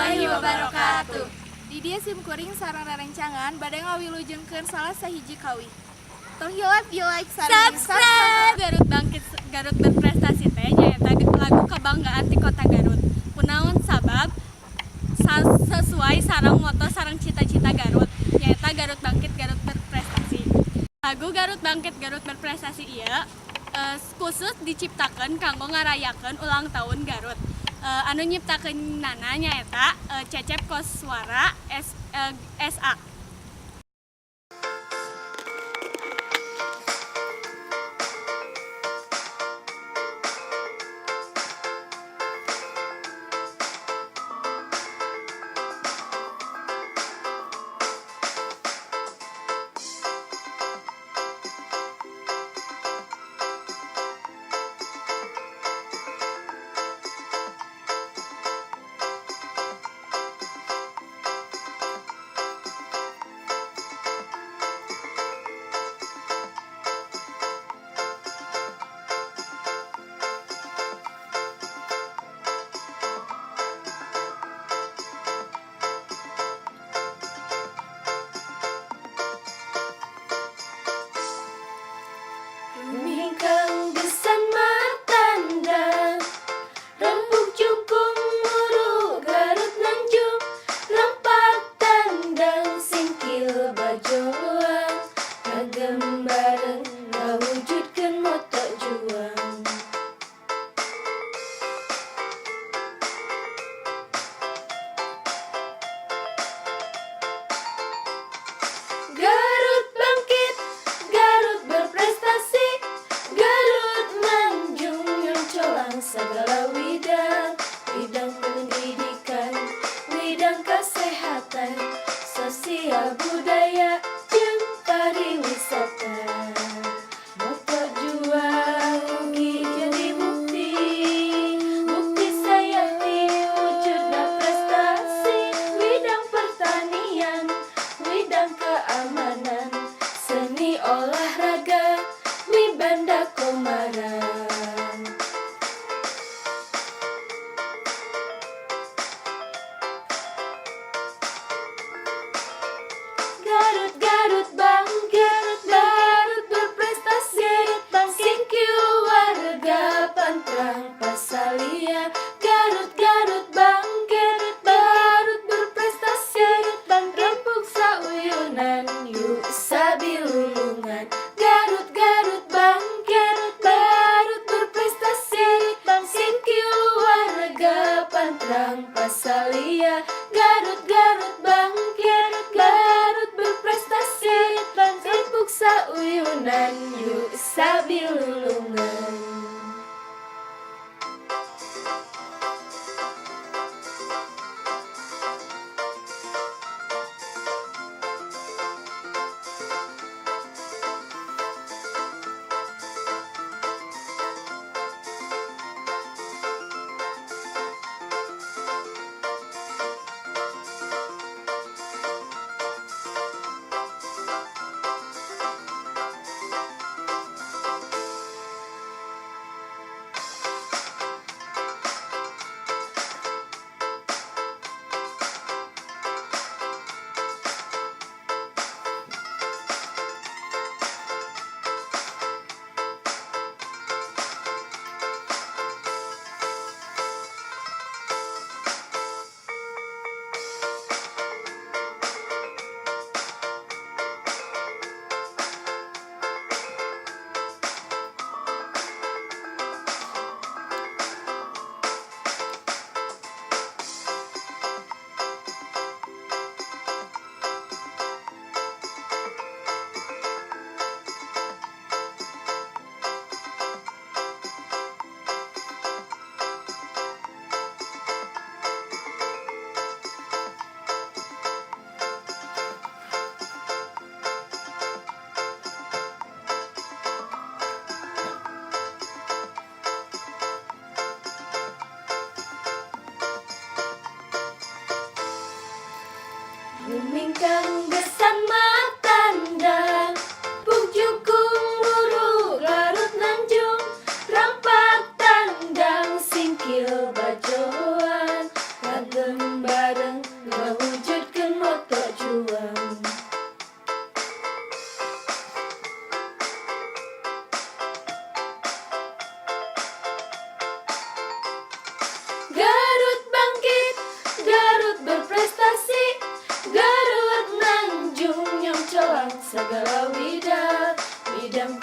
warahmatullahi wabarakatuh. Di dia simkuring sareng rerencangan bade ngawilujengkeun salah sahiji kawih. Tong hilap di like sareng Subscribe. Garut Bangkit Garut Berprestasi teh nyaeta lagu kebanggaan ti kota Garut. Kunaon sabab sesuai sareng moto sareng cita-cita Garut nyaeta Garut Bangkit Garut Berprestasi. Lagu Garut Bangkit Garut Berprestasi ieu khusus diciptakeun kanggo ngarayakeun ulang tahun Garut. Anu nyiptakeun nana nyaeta Cecep Koswara SA. Kang besan matanda rempuk jukung muru Garut nanjung lempak tandang singkil bajoang kagem bareng ngawujudkeun moto juang. Garut bangkit, Garut berprestasi, Garut menjunjung colang segala bidang pendidikan, bidang kesehatan, sosial budaya, jeung pariwisata. Moto juang ugi jadi bukti sayangti wujudna prestasi, bidang pertanian, bidang keamanan, seni olahraga, Banda Komaran. Garut, Garut bangkit, Garut berprestasi, singkil warga pantrang pasalia. Garut, Garut bangkit, Garut berprestasi, rempuk sauyunan, yuk sabilulungan. Garut, Garut bangkit, Garut berprestasi, singkil warga pantrang pasalia. Garut, Garut bangkit, Garut berprestasi, rempuk sauyunan, yuk sabilulungan.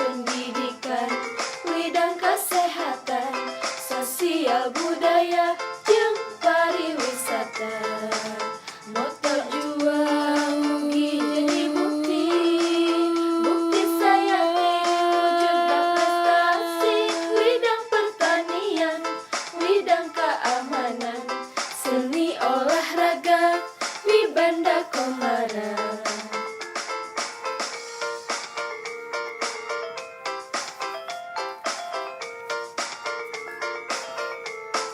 pendidikan, bidang kesehatan, sosial budaya, jeung pariwisata. Motor juang ugi jadi bukti, bukti saya wujudnya prestasi, bidang pertanian, bidang keamanan, seni olahraga, Wibanda Komara.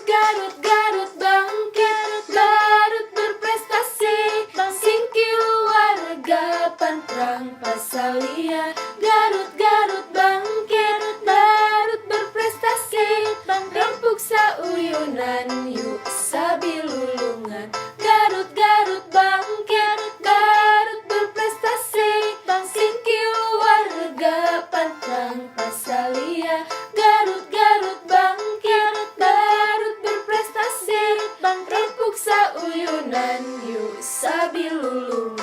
Garut, Garut bangkit, Garut berprestasi, singkil warga pantrang pasalia. Garut, Garut bangkit, Garut berprestasi, rempuk sauyunan, yuk sabilulungan. Garut, Garut bangkit, Garut berprestasi, singkil warga pantrang pasalia. Garut, Garut bangkit, Garut berprestasi, rempuk sauyunan, yuk sabilulungan.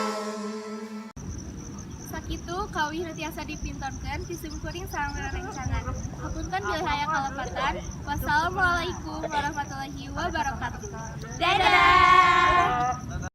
Sakitu Kawih nu tiasa dipintorkeun ti sungkuring sareng rerencangan. Hapunten bilih aya kalepatan. Wassalamualaikum warahmatullahi wabarakatuh. Dadah.